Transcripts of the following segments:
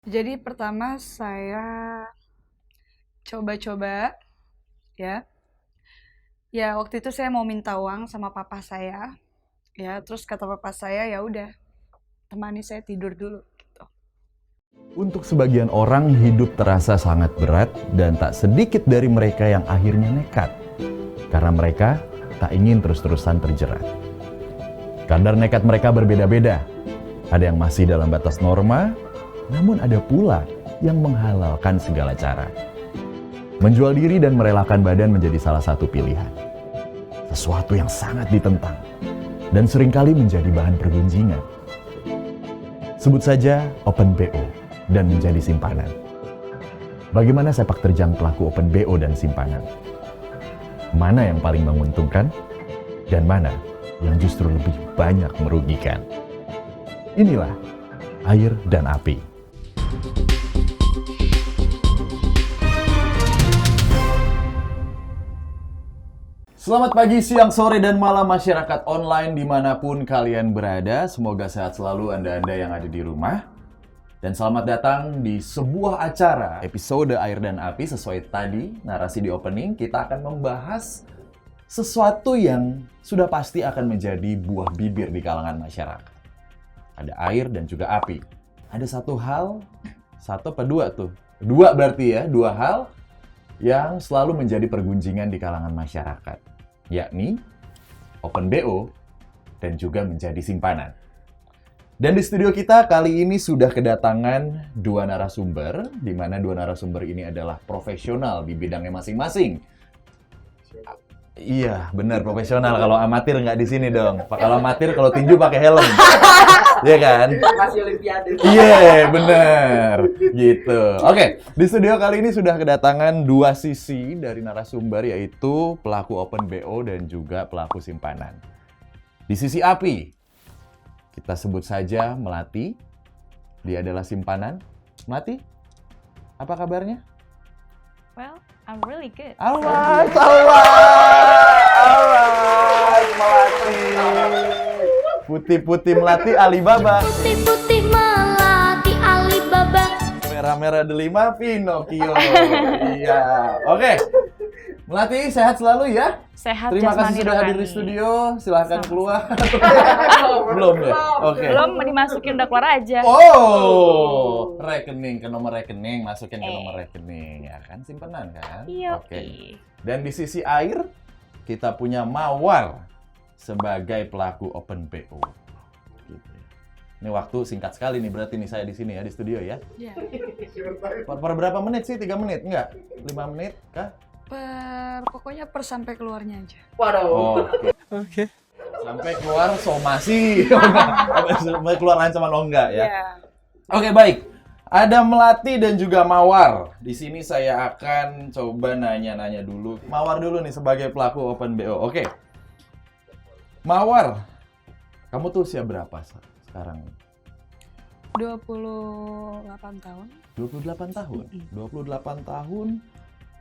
Jadi pertama saya coba-coba ya. Ya waktu itu saya mau minta uang sama papa saya. Ya, terus kata papa saya, ya udah, temani saya tidur dulu gitu. Untuk sebagian orang, hidup terasa sangat berat dan tak sedikit dari mereka yang akhirnya nekat. Karena mereka tak ingin terus-terusan terjerat. Kadar nekat mereka berbeda-beda. Ada yang masih dalam batas norma, namun ada pula yang menghalalkan segala cara. Menjual diri dan merelakan badan menjadi salah satu pilihan. Sesuatu yang sangat ditentang dan seringkali menjadi bahan pergunjingan. Sebut saja Open BO dan menjadi simpanan. Bagaimana sepak terjang pelaku Open BO dan simpanan? Mana yang paling menguntungkan dan mana yang justru lebih banyak merugikan? Inilah Air dan Api. Selamat pagi, siang, sore, dan malam masyarakat online dimanapun kalian berada. Semoga sehat selalu Anda-Anda yang ada di rumah. Dan selamat datang di sebuah acara episode Air dan Api. Sesuai tadi narasi di opening, kita akan membahas sesuatu yang sudah pasti akan menjadi buah bibir di kalangan masyarakat. Ada air dan juga api. Ada satu hal, satu apa dua tuh? Dua berarti ya, dua hal yang selalu menjadi pergunjingan di kalangan masyarakat, yakni Open BO dan juga menjadi simpanan. Dan di studio kita kali ini sudah kedatangan dua narasumber, di mana dua narasumber ini adalah profesional di bidangnya masing-masing. Iya, benar profesional. Kalau amatir nggak di sini dong. Kalau amatir, kalau tinju pakai helm. Iya kan? Masih olimpiade. Iya, bener. Gitu. Oke, di studio kali ini sudah kedatangan dua sisi dari narasumber, yaitu pelaku Open BO dan juga pelaku simpanan. Di sisi api, kita sebut saja Melati. Dia adalah simpanan. Melati, apa kabarnya? Well, I'm really good. Alright, Melati. Putih-putih Melati Alibaba. Putih-putih melati Alibaba. Merah-merah delima Pinocchio. Iya. Oke. Melati sehat selalu ya. Sehat Terima jasmani kasih sudah hadir di rohani. studio. Silahkan keluar. Belum ya? Oke. Belum dimasukin udah keluar aja. Oh, rekening ke nomor rekening, masukin ke nomor rekening, ya kan, simpanan kan? Iya. Oke. Dan di sisi air kita punya Mawar sebagai pelaku Open BO. Gitu. Ini waktu singkat sekali nih berarti nih saya di sini ya di studio ya. Ya, Per berapa menit sih? 3 menit? Enggak? 5 menit kah? pokoknya sampai keluarnya aja. Waduh. Oh, oke. Sampai keluar somasi. Sampai keluar ancaman oh enggak ya. Ya. Oke, baik. Ada Melati dan juga Mawar. Di sini saya akan coba nanya-nanya dulu. Mawar dulu nih sebagai pelaku Open BO. Oke. Mawar, kamu tuh usia berapa sekarang? 28 tahun. 28 tahun. 28 tahun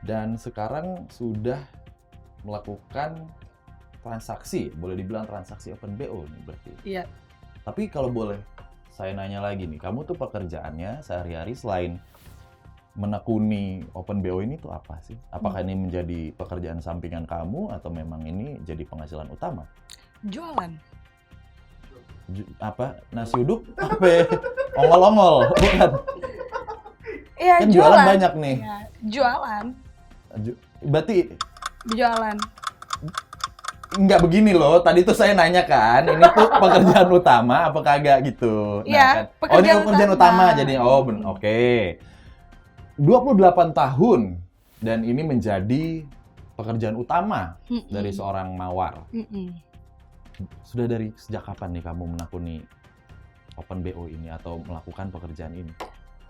dan sekarang sudah melakukan transaksi, boleh dibilang transaksi Open BO nih berarti. Iya. Tapi kalau boleh saya nanya lagi nih, kamu tuh pekerjaannya sehari-hari selain menekuni Open BO ini tuh apa sih? Apakah ini menjadi pekerjaan sampingan kamu atau memang ini jadi penghasilan utama? Jualan. Apa? Nasi uduk? Apa ya? Ongol-ongol? Bukan. Iya, Kan jualan. jualan banyak nih. Ya, jualan. Berarti Jualan. nggak begini loh, tadi tuh saya nanya kan, ini tuh pekerjaan utama apa kagak gitu. Iya, kan. Oh ini pekerjaan utama utama. jadi, oh oke. 28 tahun dan ini menjadi pekerjaan utama dari seorang Mawar. Sudah dari sejak kapan nih kamu menekuni Open BO ini atau melakukan pekerjaan ini?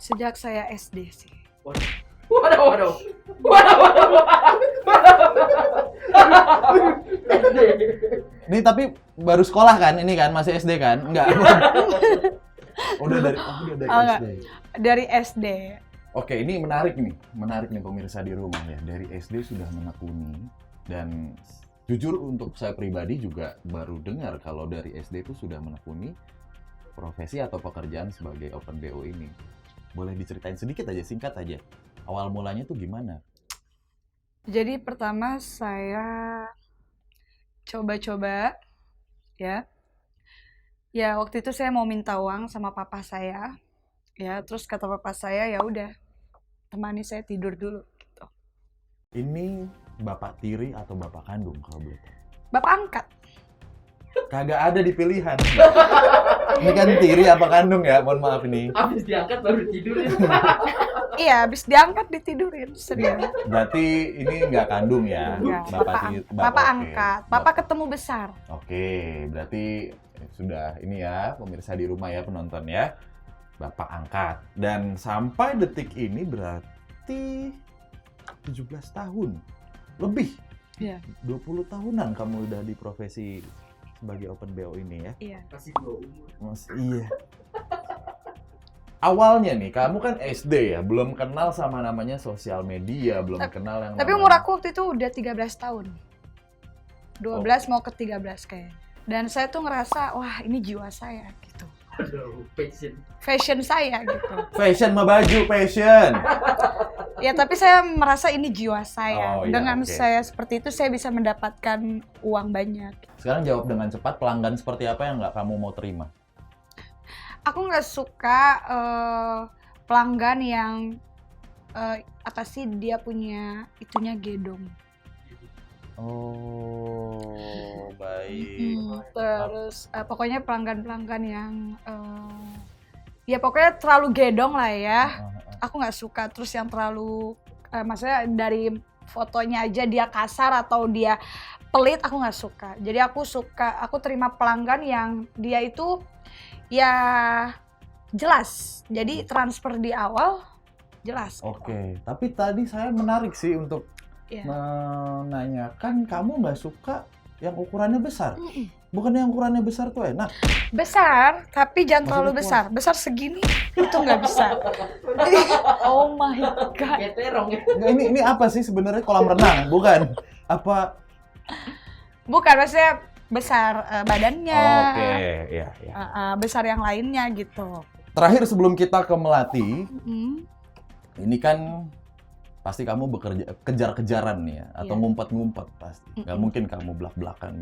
Sejak saya SD sih. Waduh. Ini tapi baru sekolah kan, ini kan masih SD kan? Enggak. Udah dari enggak. SD. Dari SD. Oke, ini menarik nih pemirsa di rumah ya. Dari SD sudah menekuni dan jujur untuk saya pribadi juga baru dengar kalau dari SD itu sudah menekuni profesi atau pekerjaan sebagai Open BO ini. Boleh diceritain sedikit aja, singkat aja. Awal mulanya tuh gimana? Jadi pertama saya coba-coba ya. Ya waktu itu saya mau minta uang sama papa saya. Ya, terus kata papa saya, ya udah temani saya tidur dulu gitu. Ini bapak tiri atau bapak kandung kalau boleh tahu? Bapak angkat. Kagak ada di pilihan. Ini kan tiri apa kandung ya? Mohon maaf ini. Habis diangkat baru tidurin. Iya, habis diangkat ditidurin, serius. Berarti ini nggak kandung ya? Enggak, Bapak oke. angkat. Papa ketemu besar. Oke, berarti sudah ini ya pemirsa di rumah ya, penonton ya. Bapak angkat. Dan sampai detik ini berarti 17 tahun. Lebih. Iya. 20 tahunan kamu udah di profesi sebagai open BO ini ya. Iya. Masih 2 umur. Iya. Awalnya nih, kamu kan SD ya, belum kenal sama namanya sosial media, belum kenal yang Tapi namanya... umur aku waktu itu udah 13 tahun. 12 mau ke 13 kayaknya. Dan saya tuh ngerasa, wah ini jiwa saya gitu. Aduh, passion. Fashion saya gitu. Fashion mah baju, fashion! Ya tapi saya merasa ini jiwa saya. Oh, iya, Dengan oke. saya seperti itu saya bisa mendapatkan uang banyak. Sekarang jawab dengan cepat, pelanggan seperti apa yang nggak kamu mau terima? Aku nggak suka pelanggan yang apa sih dia punya itunya gedong. Oh, baik. Terus pokoknya pelanggan-pelanggan yang ya pokoknya terlalu gedong lah ya. Aku nggak suka. Terus yang terlalu maksudnya dari fotonya aja dia kasar atau dia pelit, aku nggak suka. Jadi aku terima pelanggan yang dia itu ya jelas. Jadi transfer di awal jelas. Oke, tapi tadi saya menarik sih untuk Iya. menanyakan kamu nggak suka yang ukurannya besar. Bukan yang ukurannya besar tuh enak. Besar, tapi jangan Maksudnya terlalu puas. besar. Besar segini itu nggak bisa. Oh my god. Kayak terong ya. Nggak, ini apa sih sebenarnya, kolam renang? Bukan? Apa? Bukan, maksudnya besar badannya. Oke, ya, ya. Besar yang lainnya gitu. Terakhir sebelum kita ke Melati, Mm. ini kan pasti kamu bekerja kejar-kejaran nih ya, atau Iya. ngumpet-ngumpet pasti. Nggak Mm-mm. mungkin kamu belak-belakan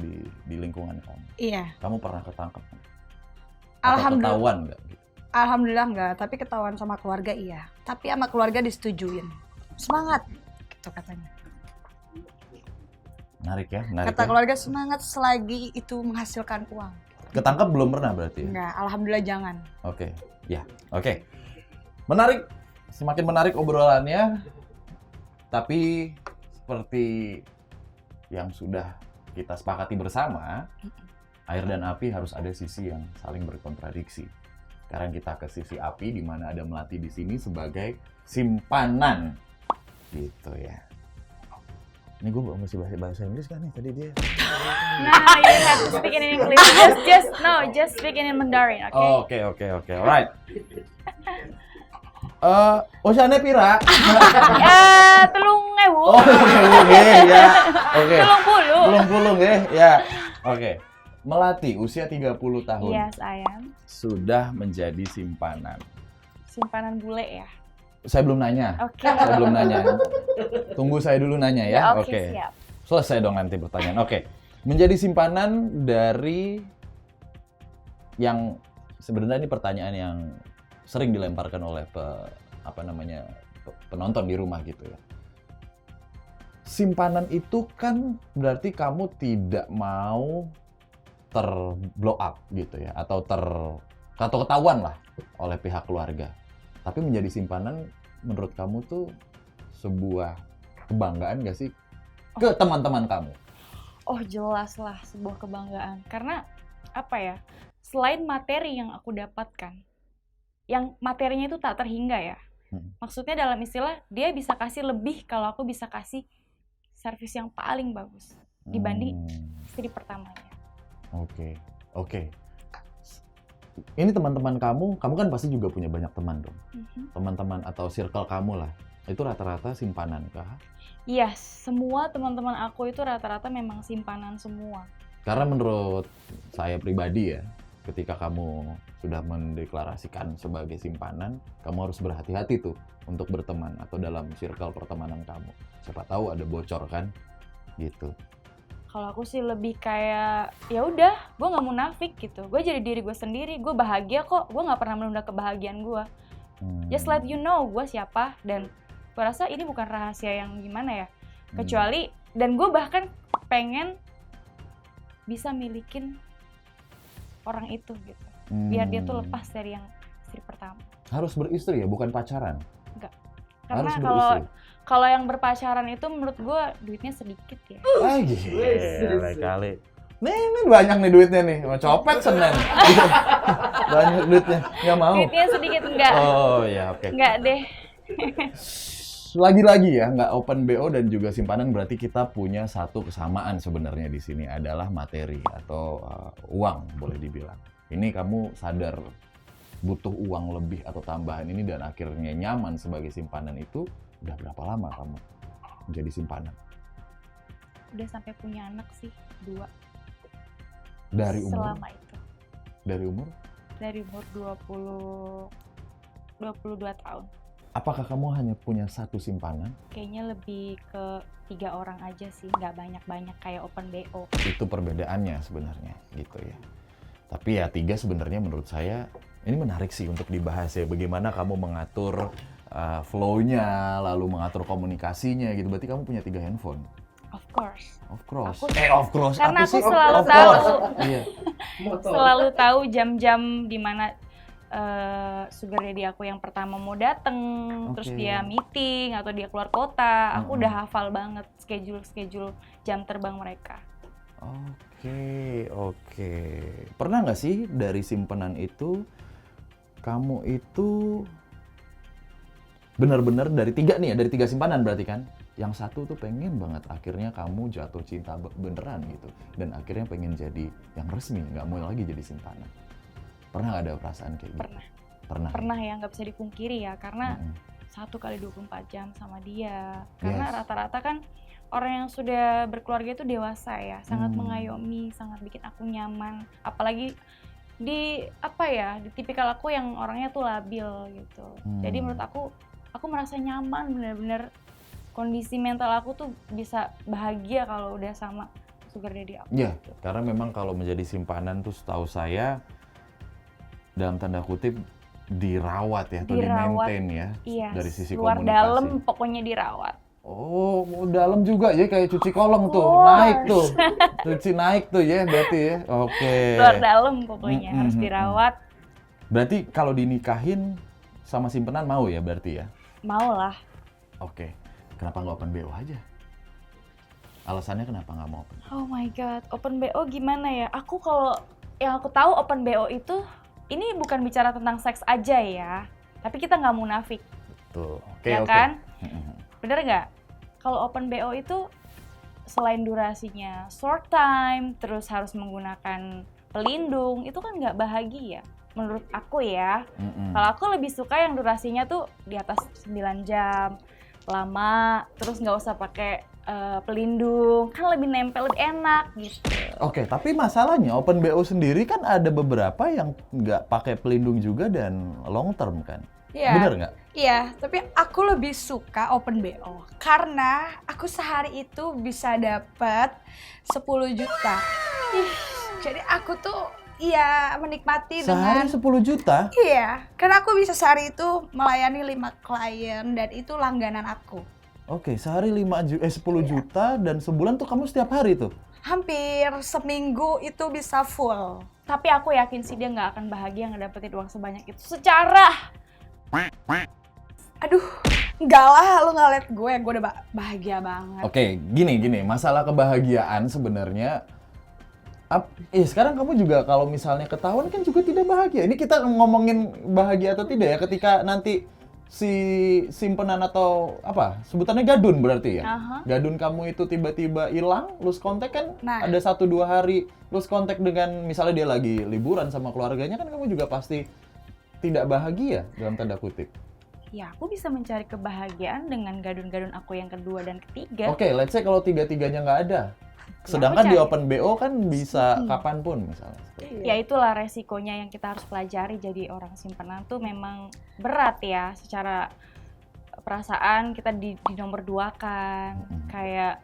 di lingkungan kamu. Iya. Kamu pernah ketangkep? Atau Alhamdulillah. ketahuan nggak? Alhamdulillah enggak, tapi ketahuan sama keluarga iya. Tapi sama keluarga disetujuin. Semangat, gitu katanya. Menarik ya, menarik Kata ya. keluarga semangat selagi itu menghasilkan uang. Ketangkep belum pernah berarti ya? Enggak, alhamdulillah jangan. Oke, ya, oke. Menarik, semakin menarik obrolannya. Tapi seperti yang sudah kita sepakati bersama, air dan api harus ada sisi yang saling berkontradiksi. Sekarang kita ke sisi api, di mana ada Melati di sini sebagai simpanan, gitu ya. Ini gue mesti bahasa Inggris kan nih tadi dia. Nah, you have to speak in English. Just speak in Mandarin, okay? Oke, alright. Oceannya pira? Telung ewu. Oh, oke, ya. Oke. Telung puluh. Pulung ya. Oke. Melati usia 30 tahun. Yes, I am. Sudah menjadi simpanan. Simpanan bule ya. Saya belum nanya. Oke. Saya belum nanya. Tunggu saya dulu nanya ya. Oke, siap. Selesai dong nanti pertanyaan. Oke. Menjadi simpanan dari yang sebenarnya ini pertanyaan yang sering dilemparkan oleh penonton di rumah gitu ya. Simpanan itu kan berarti kamu tidak mau terblow up gitu ya, atau ketahuan lah oleh pihak keluarga. Tapi menjadi simpanan menurut kamu tuh sebuah kebanggaan gak sih ke teman-teman kamu? Oh, jelas lah sebuah kebanggaan. Karena apa ya? Selain materi yang aku dapatkan, yang materinya itu tak terhingga ya. Maksudnya dalam istilah dia bisa kasih lebih kalau aku bisa kasih servis yang paling bagus dibanding istri pertamanya. Oke. Ini teman-teman kamu kan pasti juga punya banyak teman dong. Teman-teman atau circle kamu lah. Itu rata-rata simpanan kah? Iya, semua teman-teman aku itu rata-rata memang simpanan semua. Karena menurut saya pribadi ya, ketika kamu sudah mendeklarasikan sebagai simpanan, kamu harus berhati-hati tuh untuk berteman atau dalam circle pertemanan kamu. Siapa tahu ada bocor kan, gitu. Kalau aku sih lebih kayak ya udah, gue nggak munafik gitu. Gue jadi diri gue sendiri, gue bahagia kok. Gue nggak pernah menunda kebahagiaan gue. Just let you know gue siapa, dan gue rasa ini bukan rahasia yang gimana ya. Kecuali, dan gue bahkan pengen bisa milikin orang itu gitu. Biar dia tuh lepas dari yang istri pertama. Harus beristri ya, bukan pacaran? Enggak. Harus Karena beristri? kalau yang berpacaran itu menurut gue duitnya sedikit ya. Ah, gila kali. Nih banyak nih duitnya nih, mau copet Senin. Banyak duitnya, nggak mau. Duitnya sedikit enggak. Oh ya, oke. Enggak deh. Lagi-lagi ya, nggak open BO dan juga simpanan, berarti kita punya satu kesamaan sebenarnya di sini adalah materi atau uang boleh dibilang. Ini kamu sadar butuh uang lebih atau tambahan ini dan akhirnya nyaman sebagai simpanan itu udah berapa lama kamu menjadi simpanan? Udah sampai punya anak sih, 2. Dari umur? Selama itu. Dari umur? Dari umur 22 tahun. Apakah kamu hanya punya satu simpanan? Kayaknya lebih ke 3 orang aja sih, nggak banyak-banyak kayak open BO. Itu perbedaannya sebenarnya gitu ya. Tapi ya 3 sebenarnya menurut saya ini menarik sih untuk dibahas ya. Bagaimana kamu mengatur flow-nya, lalu mengatur komunikasinya gitu. Berarti kamu punya 3 handphone. Of course. Of course. Aku- Of course. Karena Apa aku sih? selalu Of tahu. course. Iya. Motor. Selalu tahu jam-jam dimana sugar daddy aku yang pertama mau dateng, terus Oke. dia meeting atau dia keluar kota. Aku Mm-mm. udah hafal banget schedule jam terbang mereka. Oke. Pernah nggak sih dari simpanan itu, kamu itu benar-benar dari 3 nih ya, dari 3 simpanan berarti kan? Yang satu tuh pengen banget akhirnya kamu jatuh cinta beneran gitu. Dan akhirnya pengen jadi yang resmi, nggak mau lagi jadi simpanan. Pernah nggak ada perasaan kayak gitu? Pernah. Pernah. Ya, nggak bisa dipungkiri ya, karena Mm-mm. 1 kali 24 jam sama dia. Karena Yes. rata-rata kan orang yang sudah berkeluarga itu dewasa ya, sangat Hmm. mengayomi, sangat bikin aku nyaman. Apalagi di tipikal aku yang orangnya tuh labil gitu. Jadi menurut aku merasa nyaman, bener-bener kondisi mental aku tuh bisa bahagia kalau udah sama sugar daddy aku. Iya, gitu. karena memang kalau menjadi simpanan tuh setahu saya dalam tanda kutip dirawat ya atau Dirawat. di-maintain ya Iya, dari sisi luar komunikasi. dalam pokoknya dirawat. Oh, mau dalam juga ya kayak cuci kolong tuh, course. naik tuh. Cuci naik tuh ya berarti ya. Oke. Luar dalam pokoknya Mm-mm, harus mm-mm. dirawat. Berarti kalau dinikahin sama simpenan mau ya berarti ya? Mau lah. Oke. Kenapa nggak open BO aja? Alasannya kenapa nggak mau open? Oh my god, open BO gimana ya? Aku kalau yang aku tahu open BO itu ini bukan bicara tentang seks aja ya, tapi kita nggak munafik, Tuh. Oke, ya oke. kan? Mm-mm. Bener nggak? Kalau open BO itu selain durasinya short time, terus harus menggunakan pelindung, itu kan nggak bahagia. Menurut aku ya, Mm-mm. kalau aku lebih suka yang durasinya tuh di atas 9 jam, lama, terus nggak usah pakai pelindung, kan lebih nempel, lebih enak gitu. Oke, tapi masalahnya open BO sendiri kan ada beberapa yang nggak pakai pelindung juga dan long term kan? Iya. Bener nggak? Iya, tapi aku lebih suka open BO karena aku sehari itu bisa dapat 10 juta. Jadi aku tuh menikmati Sehari dengan 10 juta? iya, karena aku bisa sehari itu melayani 5 klien dan itu langganan aku. Oke, sehari 10 juta dan sebulan tuh kamu setiap hari tuh? Hampir seminggu itu bisa full. Tapi aku yakin sih dia nggak akan bahagia ngedapetin uang sebanyak itu secara. Aduh, enggak lah, lu nggak liat gue udah bahagia banget. Oke, gini, masalah kebahagiaan sebenarnya sekarang kamu juga kalau misalnya ketahuan kan juga tidak bahagia. Ini kita ngomongin bahagia atau tidak ya ketika nanti si simpenan atau apa sebutannya gadun berarti ya? Aha. Gadun kamu itu tiba-tiba hilang, lose contact kan Nah. ada 1-2 hari lose contact dengan misalnya dia lagi liburan sama keluarganya kan kamu juga pasti tidak bahagia dalam tanda kutip. Ya aku bisa mencari kebahagiaan dengan gadun-gadun aku yang kedua dan ketiga. Oke, let's say kalau 3-tiganya nggak ada. Sedangkan aku di cari. Open BO kan bisa kapanpun misalnya. Ya itulah resikonya yang kita harus pelajari. Jadi orang simpenan tuh memang berat ya, secara perasaan kita di nomor duakan, kayak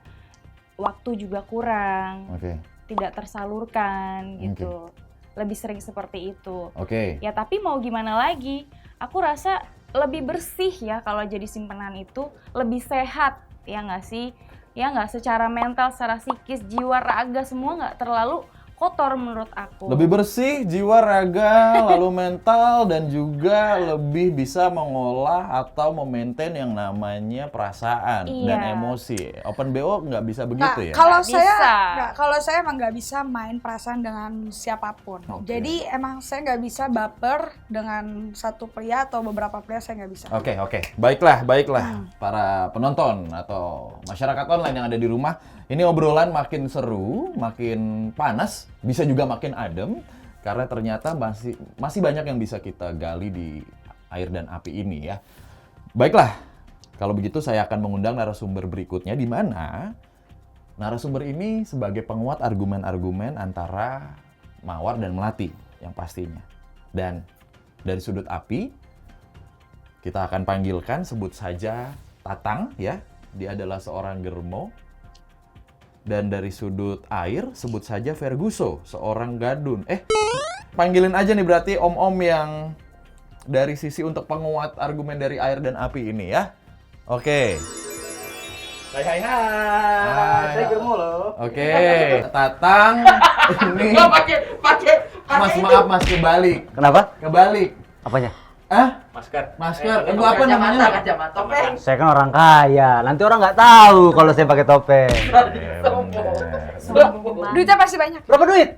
waktu juga kurang, Oke. tidak tersalurkan gitu. Lebih sering seperti itu. Oke. Ya tapi mau gimana lagi? Aku rasa lebih bersih ya kalau jadi simpenan itu, lebih sehat ya nggak sih? Ya nggak, secara mental, secara psikis, jiwa, raga semua nggak terlalu kotor menurut aku. Lebih bersih jiwa, raga, lalu mental, dan juga lebih bisa mengolah atau memaintain yang namanya perasaan dan Iya. emosi. Open BO nggak bisa Nah, begitu ya? kalau Nggak saya bisa. kalau saya emang nggak bisa main perasaan dengan siapapun. Oke. Jadi emang saya nggak bisa baper dengan satu pria atau beberapa pria, saya nggak bisa. Oke. Baiklah para penonton atau masyarakat online yang ada di rumah. Ini obrolan makin seru, makin panas, bisa juga makin adem, karena ternyata masih banyak yang bisa kita gali di air dan api ini ya. Baiklah, kalau begitu saya akan mengundang narasumber berikutnya, di mana narasumber ini sebagai penguat argumen-argumen antara Mawar dan Melati yang pastinya. Dan dari sudut api, kita akan panggilkan, sebut saja Tatang ya. Dia adalah seorang germo. Dan dari sudut air, sebut saja Ferguso, seorang gadun. Panggilin aja nih berarti om-om yang dari sisi untuk penguat argumen dari air dan api ini ya. Oke. Hai. Hai. Saya germo loh. Oke, Tatang ini. Nggak pakai Mas, itu. maaf Mas, kebalik. Kenapa? Kebalik. Apanya? Masker. Masker. Itu apa namanya? Kacamata. Topeng. Saya kan orang kaya. Nanti orang nggak tahu kalau saya pakai topeng. Duitnya pasti banyak. Berapa duit?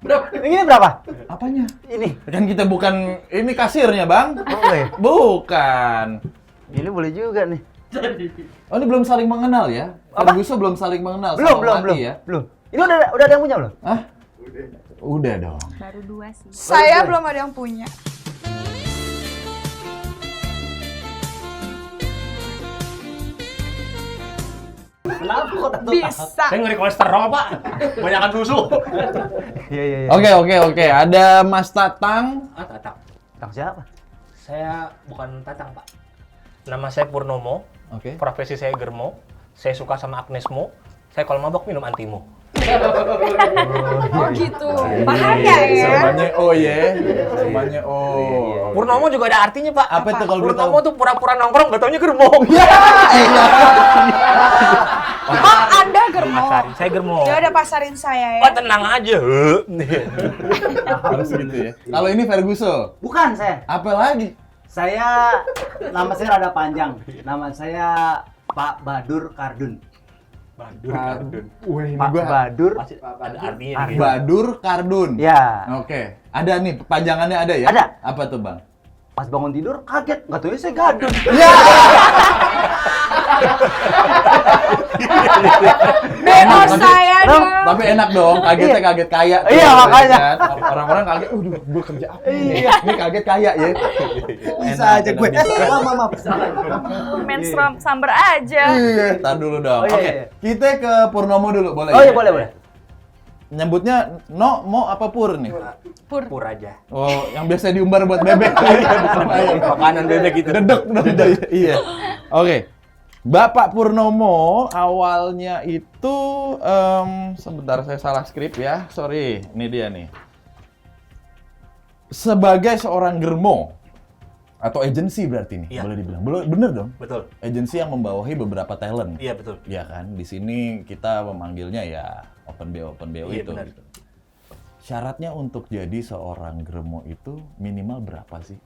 Berapa? Ini berapa? Apanya? Ini. Kan kita bukan ini kasirnya, Bang. Boleh. Bukan. Ini boleh juga nih. Oh, ini belum saling mengenal ya? Apa? Ferguso belum saling mengenal Belum, sama belum, Melati belum. ya? Belum. Ini udah ada yang punya belum? Hah? Udah dong. Baru 2 sih. Saya belum ada yang punya. Kenapa kok tahu? Bisa. Saya ngeri kolesterol, Pak. Banyakan susu. Iya. Oke. Ada Mas Tatang. Tatang. Tang siapa? Saya bukan Tatang, Pak. Nama saya Purnomo. Oke. Profesi saya germo. Saya suka sama Agnesmo. Saya kalau mabok minum antimo. Oh gitu. Bahaya ya. Semuanya oh ya. Semuanya oh. Purnomo juga ada artinya, Pak. Apa itu kalau boleh Purnomo tahu? tuh pura-pura nongkrong, gak taunya germo. Oh, Anda germo. Pasarin. Saya germo. Ya udah pasarin saya ya. Pak, tenang aja. Harus gitu ya. Kalau ini Ferguso. Bukan saya. Apa lagi? Saya nama saya rada panjang. Nama saya Pak Badur Kardun. Wah, ini Pak gua Badur. Pasti ada artinya. nih. Badur Kardun. Ya. Oke. Ada nih panjangannya ada ya? Ada. Apa tuh, Bang? Pas bangun tidur kaget, nggak tahu saya gadun. BO saya dong. Tapi enak dong, kagetnya kaget kaya. tuh, Iya, makanya. kan? Orang-orang kaget, gue kerja apa ini? Iya. Ini kaget kaya ya. Bisa Enak, aja gue. enak, Maaf. Main samber aja. Iya, tar dulu dong. Oh, iya, Oke, iya. kita ke Purnomo dulu, boleh? Oh ya? iya boleh. Nyebutnya No, Mo apa Pur nih? Pur aja. Oh, yang biasa diumbar buat bebek. Bukan ayam. Makanan bebek gitu. Dedek. Iya. Oke. Bapak Purnomo awalnya itu sebentar saya salah skrip ya. Sorry, ini dia nih. Sebagai seorang germo atau agensi berarti nih, Iya. boleh dibilang. Bener dong. Betul. Agensi yang membawahi beberapa talent. Iya, betul. Iya kan? Di sini kita memanggilnya ya Open BO Iya, itu. benar. Gitu. Syaratnya untuk jadi seorang germo itu minimal berapa sih?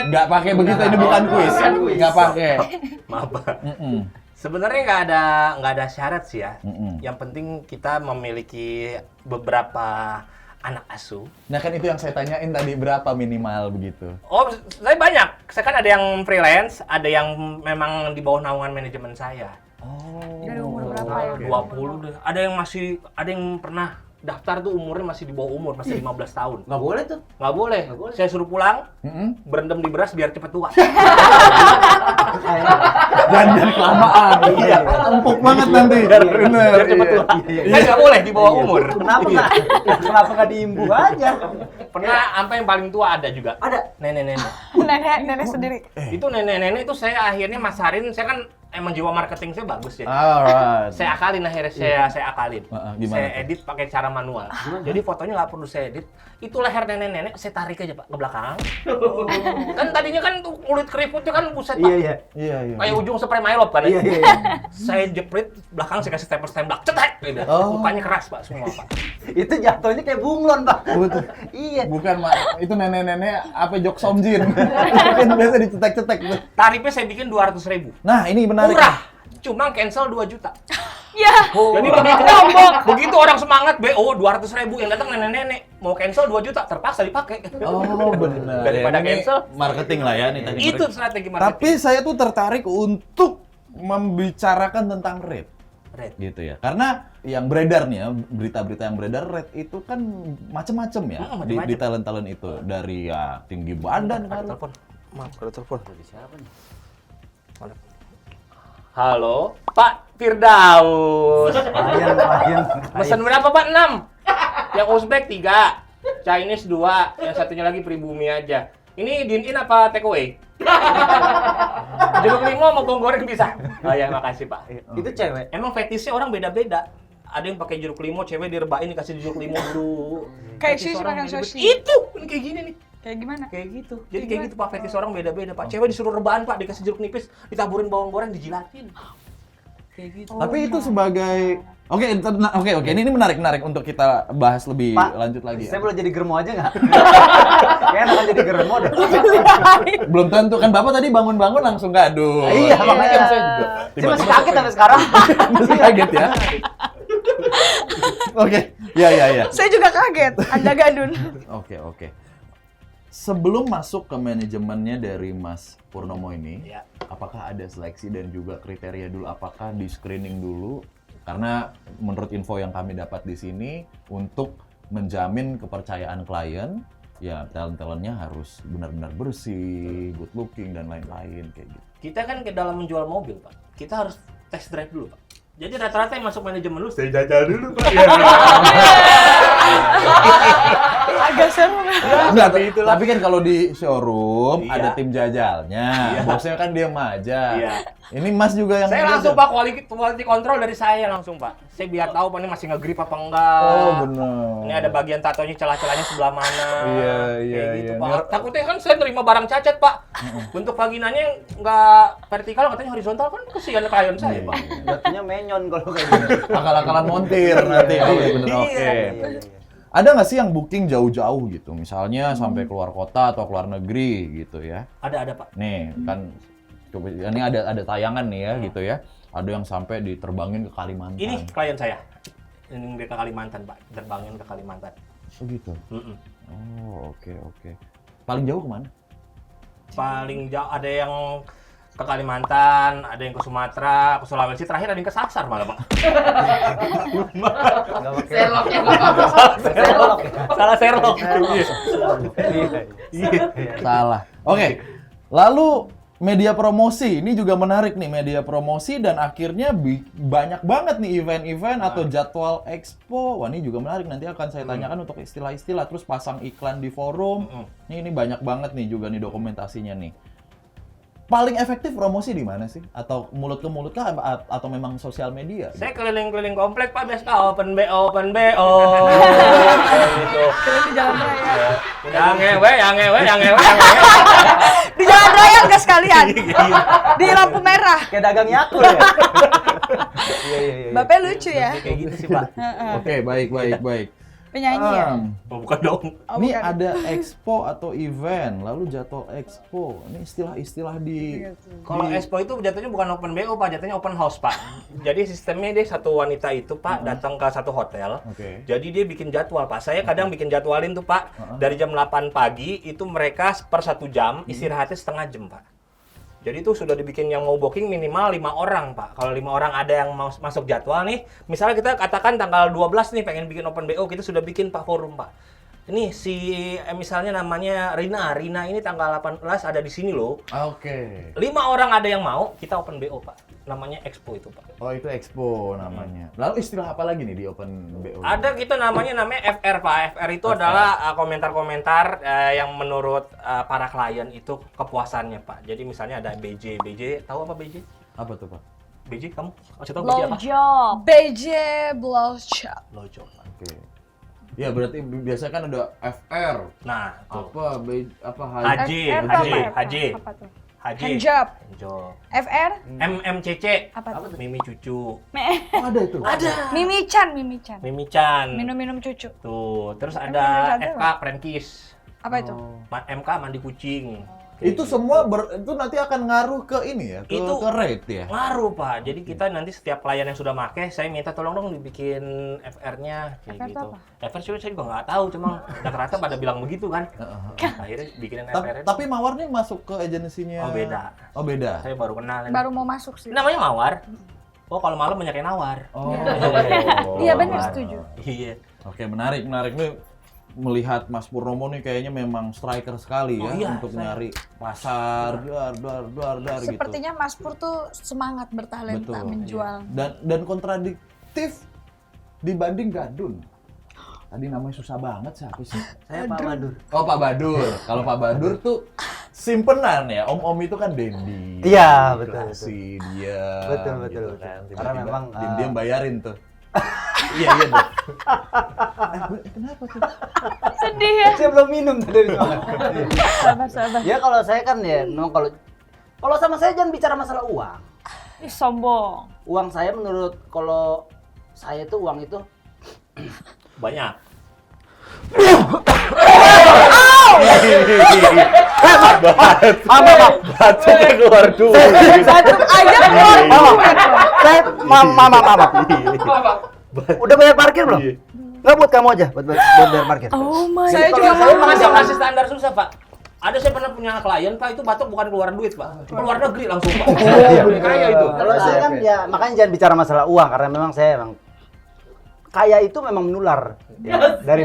Nggak pakai begitu, ini bukan kuis. Nggak pakai. Maaf, Pak. Mm-mm. Sebenarnya nggak ada syarat sih ya. Mm-mm. Yang penting kita memiliki beberapa anak asuh. Nah kan itu yang saya tanyain tadi, berapa minimal begitu? Oh, saya banyak. Saya kan ada yang freelance, ada yang memang di bawah naungan manajemen saya. Dari umur berapa ya? 20 deh. Ada yang pernah daftar tuh umurnya masih di bawah umur, masih 15 tahun. Nggak boleh tuh. Nggak boleh. Saya suruh pulang, Mm-mm. berendam di beras biar cepet tua. Jangan kelamaan. Iya, empuk banget nanti. Bener. Biar cepet tua. Kan nggak boleh di bawah umur. Kenapa nggak diimbu aja? Pernah sampai yang paling tua ada juga. Ada. Nenek-nenek. Nenek sendiri. Itu nenek-nenek itu saya akhirnya masarin, saya kan emang jiwa marketing saya bagus ya. Alright. Saya akalin akhirnya, saya akalin. Gimana Saya tuh? edit pakai cara manual. Jadi fotonya nggak perlu saya edit. Itu leher nenek-nenek saya tarik aja Pak ke belakang. Kan tadinya kan tuh kulit keriputnya kan buset Pak. Iya. Iya. Kayak ujung spray Mylop kan ya. Iya. Saya jeprit belakang, saya kasih stempel-stempel, cetek gitu. Oh. Mukanya keras Pak semua Pak. Itu jatuhnya kayak bunglon, Pak. Betul. Iya. Bukan, Mak. Itu nenek-nenek apa jok somjin. Kan biasa dicetek-cetek tuh. Tarifnya saya bikin 200.000. Nah, ini menarik. Murah. Cuma cancel 2 juta. Ya. Jadi begitu orang semangat BO 200.000 yang datang nenek-nenek mau cancel 2 juta terpaksa dipakai. Oh, benar. Daripada Ini cancel. marketing lah ya nih tadi. Itu strategi marketing. Tapi saya tuh tertarik untuk membicarakan tentang rate. Red. Gitu ya. Karena yang beredar nih ya, berita-berita yang beredar rate itu kan macem-macem ya Macem-macem. di talent-talent itu. Dari ya tinggi badan Ada kan. telepon. Maaf, ada telepon. Siapa nih? Halo, Pak Firdaus. Klien. Pesan berapa Pak? 6. Yang Uzbek 3, Chinese 2, yang satunya lagi pribumi aja. Ini dine-in apa take away? Jeruk limau mau gong goreng bisa? Oh ya, makasih Pak. Itu cewek. Emang fetishnya orang beda-beda. Ada yang pakai jeruk limau, cewek direbain dikasih jeruk limau dulu. Kayak Fetish sushi orang makan beda-beda. sushi. Itu, ini kayak gini nih. Kayak gimana? Kayak gitu. Jadi kayak gitu Pak, fetish orang beda-beda Pak. Cewek disuruh rebahan Pak, dikasih jeruk nipis, ditaburin bawang goreng, dijilatin. Kayak gitu. Tapi itu sebagai Oke, ini menarik untuk kita bahas lebih Pak, lanjut lagi. Saya boleh jadi germo aja nggak? Kayaknya akan jadi germo deh. Belum tentu kan Bapak tadi bangun-bangun langsung gaduh. Iya, makanya. Saya juga. Saya masih kaget sampai sekarang. Masih kaget ya. Oke, ya. Saya juga kaget. Anda gadun. Oke. Sebelum masuk ke manajemennya dari Mas Purnomo ini, Ya. apakah ada seleksi dan juga kriteria dulu? Apakah di screening dulu? Karena menurut info yang kami dapat di sini, untuk menjamin kepercayaan klien, ya talent-talentnya harus benar-benar bersih, good looking dan lain-lain kayak gitu. Kita kan ke dalam menjual mobil Pak, kita harus test drive dulu Pak. Jadi rata-rata yang masuk manajemen dulu, saya jajal dulu Pak. Agak seru. Enggak, tapi kan kalau di showroom Iya. ada tim jajalnya, bosnya kan diam aja. Iya. Ini Mas juga yang Saya langsung Pak, quality control dari saya langsung Pak. Saya biar tahu Pak ini masih nge-grip apa enggak. Oh benar. Ini ada bagian tatonya, celah-celahnya sebelah mana. Iya, Kayak gitu iya. Pak. Takutnya kan saya terima barang cacat Pak. Bentuk vaginanya nggak vertikal, katanya horizontal, kan kesian klien saya Pak. Jatuhnya menyon kalau kayak gitu. Akal-akalan montir nanti. Oh, iya, bener. Oke. Iya. Ada nggak sih yang booking jauh-jauh gitu? Misalnya sampai keluar kota atau keluar negeri gitu ya? Ada Pak. Nih kan, coba ini ada tayangan nih ya gitu ya. Ada yang sampai diterbangin ke Kalimantan. Ini klien saya. Ini dia ke Kalimantan Pak, terbangin ke Kalimantan. Oh gitu. Mm-mm. Oh oke. Paling jauh kemana? Paling jauh ada yang ke Kalimantan, ada yang ke Sumatera, ke Sulawesi, terakhir ada yang ke Saksar malah Pak. Nggak pakai. Serlok. Salah serlok. Salah. Oke. Lalu media promosi ini juga menarik nih, media promosi dan akhirnya banyak banget nih event-event atau jadwal expo. Wah, ini juga menarik, nanti akan saya tanyakan untuk istilah-istilah, terus pasang iklan di forum. Ini banyak banget nih juga nih dokumentasinya nih. Paling efektif promosi di mana sih? Atau mulut ke mulut kah atau memang sosial media? Saya keliling-keliling komplek Pak, biasa open BO. Gitu. Di jalan raya. Yang ngewe. Di jalan raya enggak sekalian. Di lampu merah. Kayak dagang Yakult ya. Iya. Bapak lucu ya. Kayak gitu sih Pak. Oke, baik. Penyanyi ya. Oh, bukan dong. Oh, Ini bukan. ada expo atau event, lalu jadwal expo. Ini istilah-istilah di Kalau expo itu jatuhnya bukan open BO Pak, jatuhnya open house Pak. Jadi sistemnya dia satu wanita itu Pak datang ke satu hotel. Oke. Jadi dia bikin jadwal Pak. Saya kadang bikin jadwalin tuh Pak. Dari jam 8 pagi itu mereka per 1 jam, istirahatnya setengah jam Pak. Jadi itu sudah dibikin yang mau booking minimal 5 orang Pak. Kalau 5 orang ada yang mau masuk jadwal nih, misalnya kita katakan tanggal 12 nih pengen bikin open BO, kita sudah bikin Pak forum Pak. Ini misalnya namanya Rina ini tanggal 18 ada di sini loh. Oke. 5 orang ada yang mau, kita open BO Pak. Namanya Expo itu Pak. Oh itu Expo namanya. Lalu istilah apa lagi nih di Open BO? Ada kita namanya FR Pak. FR itu adalah komentar-komentar yang menurut para klien itu kepuasannya Pak. Jadi misalnya ada BJ, tahu apa BJ? Apa tuh Pak? BJ kamu kasih tahu BJ apa? Blowjob. BJ Blowjob. Blowjob Pak. Oke. Ya berarti biasa kan ada FR. Nah, tuh. HJ. Apa tuh? HJ. Handjob. Handjob. FR? MMCC. Apa tuh? Mimi cucu. Oh ada itu. Ada. Mimichan. Mimi-chan. Minum cucu. Tuh, terus Emang ada ada FK Prenkis. Apa itu? MK mandi kucing. Itu semua itu nanti akan ngaruh ke ini ya, ke rate ya. Ngaruh Pak. Jadi kita nanti setiap klien yang sudah make, saya minta tolong dong dibikin FR-nya kayak FR itu gitu. apa? FR saya juga nggak tahu, cuma rata-rata pada bilang begitu kan. Akhirnya bikinin FR. Tapi Mawar nih masuk ke agensinya. Oh beda. Oh beda. Saya baru kenal. Baru mau masuk sih. Namanya Mawar. Oh kalau malam banyak yang nawar. Oh. Iya benar, setuju. Iya. Oke, menarik nih. Melihat Mas Purnomo nih kayaknya memang striker sekali ya iya, untuk saya nyari pasar, dar gitu. Sepertinya Mas Pur tuh semangat bertalenta menjual. Dan kontradiktif dibanding Gadun. Tadi namanya susah banget siapa sih? Saya Pak Badur. Oh Pak Badur. Kalau Pak Badur tuh simpenan ya. Om itu kan Dendi. Iya, betul. Si dia. Betul. Kan. Karena memang dia bayarin tuh. Iya dong. Kenapa tuh? Sedih ya. saya belum minum tadi. Sabar. Ya kalau saya kan ya, memang kalau sama saya jangan bicara masalah uang. Ih, sombong. Uang saya kalau saya tuh uang itu Banyak. Batuknya keluar dulu. Batuk aja keluar duit. saya mama. Udah bayar parkir belum? Nggak buat kamu aja, buat bayar parkir. Oh my Saya Kalau juga saya mau masih standar susah Pak. Ada saya pernah punya klien Pak, itu batuk bukan keluar duit Pak, keluar negeri langsung Pak. Kaya itu. Kalau saya kan ya makanya jangan bicara masalah uang karena memang saya emang kaya itu memang menular ya, dari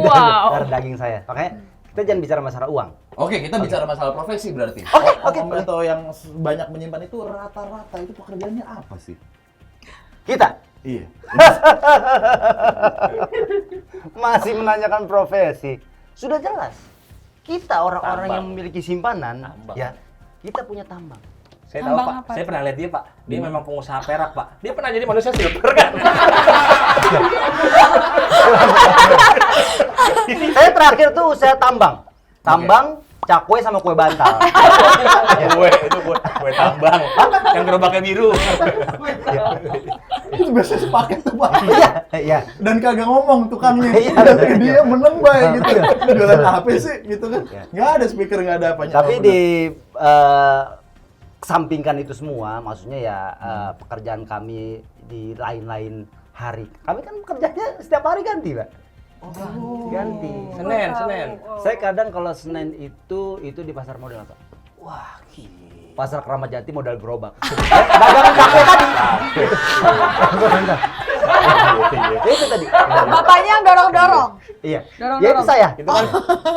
daging saya. Makanya kita jangan bicara masalah uang. Oke, kita bicara masalah profesi berarti. Oke. Om atau yang banyak menyimpan itu rata-rata itu pekerjaannya apa sih? Kita Iya. masih menanyakan profesi. Sudah jelas. Kita orang-orang Tambang. yang memiliki simpanan, Tambang. ya kita punya tambang. Saya tahu Tambang Pak, apa saya tuh? pernah lihat dia Pak. Dia memang pengusaha perak Pak. Dia pernah jadi manusia silver kan. Saya terakhir tuh usaha tambang. Tambang, cakwe sama kue bantal. Kue tambang yang gerobaknya biru. Itu biasanya sepaket tuh Pak. Iya. Dan kagak ngomong tukangnya. Iya, Dia meneng baik gitu ya. Jualan HP sih gitu kan. Nggak ada speaker, nggak ada apanya. Tapi Oh, di sampingkan itu semua, maksudnya ya pekerjaan kami di lain-lain hari. Kami kan kerjanya setiap hari ganti, Pak. Ganti. Senin. Saya kadang kalau Senin itu di pasar modal, Pak. Wah, gila. Pasar Keramat Jati modal gerobak. Dagangan kakek tadi. Itu tadi. Bapaknya yang dorong-dorong. Iya. Dorong-dorong. Ya itu saya. Itu kan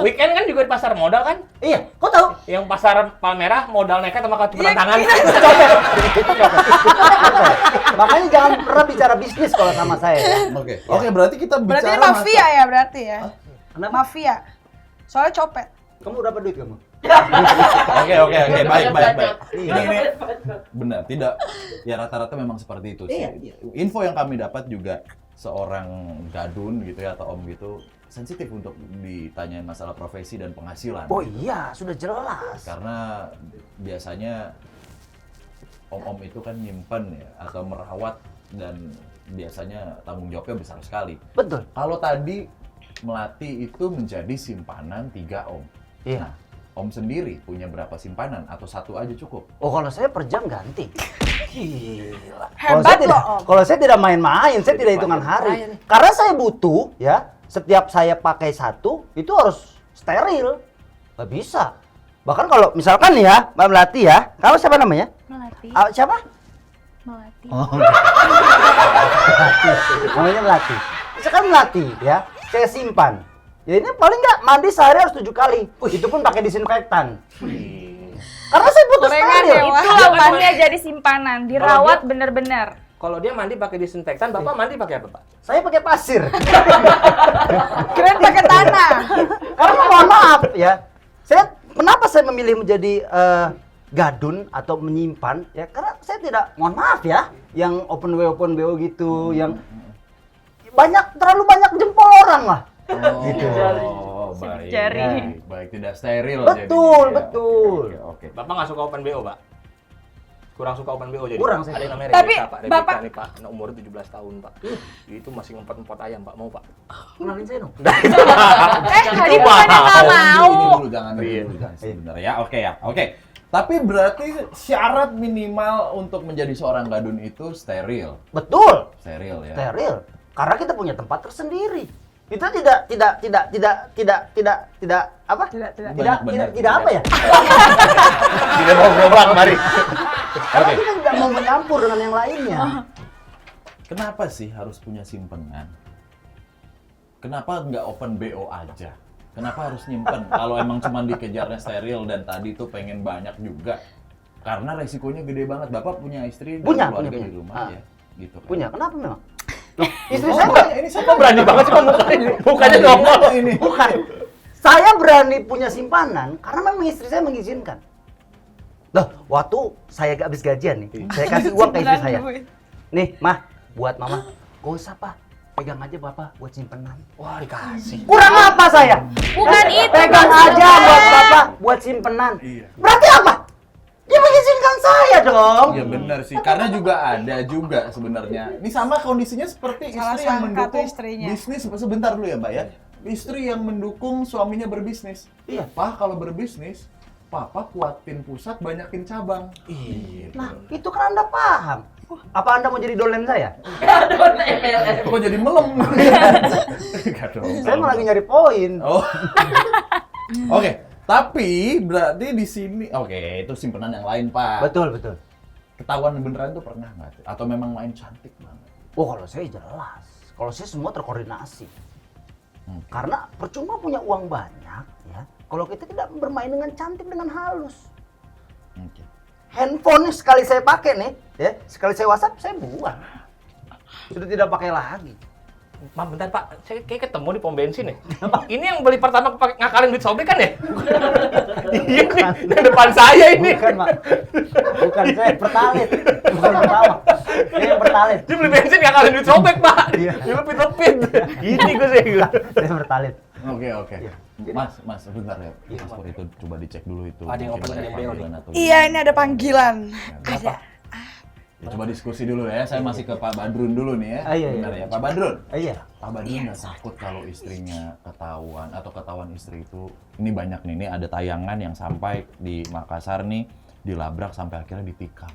weekend kan juga di pasar modal kan? Iya. Kok tahu? Yang pasar Palmerah modal nekat sama kartu tangan. Makanya jangan pernah bicara bisnis kalau sama saya. Ya. Oke, berarti kita Berarti bicara ini mafia ya berarti ya? Kenapa? Mafia. Soalnya copet. Kamu berapa duit kamu? Oke, baik. Ini benar, tidak. Ya rata-rata memang seperti itu sih. Iya. Info yang kami dapat juga seorang gadun gitu ya atau om gitu sensitif untuk ditanyain masalah profesi dan penghasilan. Oh iya, sudah jelas. Karena biasanya om-om itu kan nyimpen ya atau merawat dan biasanya tanggung jawabnya besar sekali. Betul. Kalau tadi Melati itu menjadi simpanan 3 om. Iya. Nah, om sendiri punya berapa simpanan atau satu aja cukup? Oh kalau saya per jam ganti. Gila. Hebat loh, Om. Kalau saya tidak main-main, saya tidak hitungan hari. Karena saya butuh ya, setiap saya pakai satu itu harus steril. Nggak bisa. Bahkan kalau misalkan ya, Mbak Melati ya, kamu siapa namanya? Melati. Siapa? Melati. Oh. Melati. Namanya Melati. Misalkan Melati ya, saya simpan. Ya ini paling nggak mandi sehari harus 7 kali. Itu pun pakai disinfektan. Karena saya butuh Gorengan steril. ya, Wah. Itulah mandi jadi simpanan, dirawat bener-bener. Kalau dia mandi pakai disinfektan, Bapak mandi pakai apa, Pak? Saya pakai pasir. Keren pakai tanah. Karena mohon maaf ya, kenapa saya memilih menjadi gadun atau menyimpan? Ya karena saya tidak, mohon maaf ya, yang open BO gitu, yang terlalu banyak jempol orang lah. Gitu. Sidik Baik. jari. Baik, tidak steril Betul, jadinya. betul. Oke. Bapak nggak suka open BO, Pak? Kurang suka open BO jadi? Kurang saya. Ada yang namanya Tapi, Rebecca, Pak. Rebecca Bapak- nih, Pak. Nah, umurnya 17 tahun, Pak. Itu masih ngempet-ngempet ayam, Pak. Mau, Pak? Kenalin saya dong. Tadi bukannya nggak mau. Ini dulu jangan Iya. dulu jangan sebentar ya. Oke ya. Oke. Tapi berarti syarat minimal untuk menjadi seorang gadun itu steril. Betul, Steril ya. steril. Karena kita punya tempat tersendiri. Kita tidak apa? Tidak apa ya? Tidak mau gerobak, mari. Karena kita tidak mau mencampur dengan yang lainnya. Kenapa sih harus punya simpenan? Kenapa nggak open BO aja? Kenapa harus nyimpen? Kalau emang cuma dikejarnya steril dan tadi tuh pengen banyak juga. Karena resikonya gede banget. Bapak punya istri dan Punya, keluarga punya. di rumah ya. Gitu kan. Punya, kenapa memang? Loh, istri Oh, saya enggak, ini siapa Berani banget sih, Pak, mukanya. Mukanya nongol. ini. bukan. Saya berani punya simpanan karena memang istri saya mengizinkan. Loh, waktu saya gak habis gajian nih, saya kasih uang ke istri saya. Nih, Mah, buat Mama. Gak usah, Pak. Pegang aja Bapak buat simpenan. Wah, dikasih. Kurang apa saya? Bukan itu Pegang maksudnya. aja buat Bapak buat simpenan. Iya. Berarti apa? Dia mengizinkan saya dong. Ya benar sih, karena juga ada juga sebenarnya. Ini sama kondisinya seperti Salah istri yang sangka tuh mendukung istrinya. bisnis. Sebentar dulu ya, Mbak ya. Istri yang mendukung suaminya berbisnis. Iya. Pak kalau berbisnis, Papa kuatin pusat, banyakin cabang. Iya. Nah, itu kan Anda paham. Apa Anda mau jadi dolen saya? Kok jadi melem? Nggak dong. Saya mau lagi nyari poin. Oh. Oke, tapi berarti di sini itu simpanan yang lain, Pak. Betul, betul. Ketahuan beneran tuh pernah nggak? Atau memang main cantik banget? Oh, kalau saya jelas. Kalau saya semua terkoordinasi. Oke. Karena percuma punya uang banyak, ya. Kalau kita tidak bermain dengan cantik, dengan halus. Oke. Handphone sekali saya pakai nih, ya, sekali saya WhatsApp, saya buang. Sudah tidak pakai lagi. Mam, bentar, Pak. Saya kayak ketemu di pom bensin ya. Ini yang beli pertama pakai ngakalin duit sobek kan ya? Iya nih, di depan saya ini. Bukan, Mak. Bukan, saya pertalit. Bukan pertama. Saya yang pertalit. Dia beli bensin ngakalin duit sobek, Pak. Iya. Dia lepit-lepit. Gini gue sih. Saya pertalit. Oke. Iya. Mas, sebentar ya. Mas Pur itu coba dicek dulu itu. Ada yang Mungkin open ada BO nih. panggilan atau Iya, gimana. ini ada panggilan. Ada. Ya, coba diskusi dulu ya. Saya masih ke Pak Badrun dulu nih ya. Iya. Benar ya, Pak Badrun. Iya. Pak Badrun nggak takut kalau istrinya ketahuan atau ketahuan istri itu, ini banyak nih, ini ada tayangan yang sampai di Makassar nih dilabrak sampai akhirnya ditikam.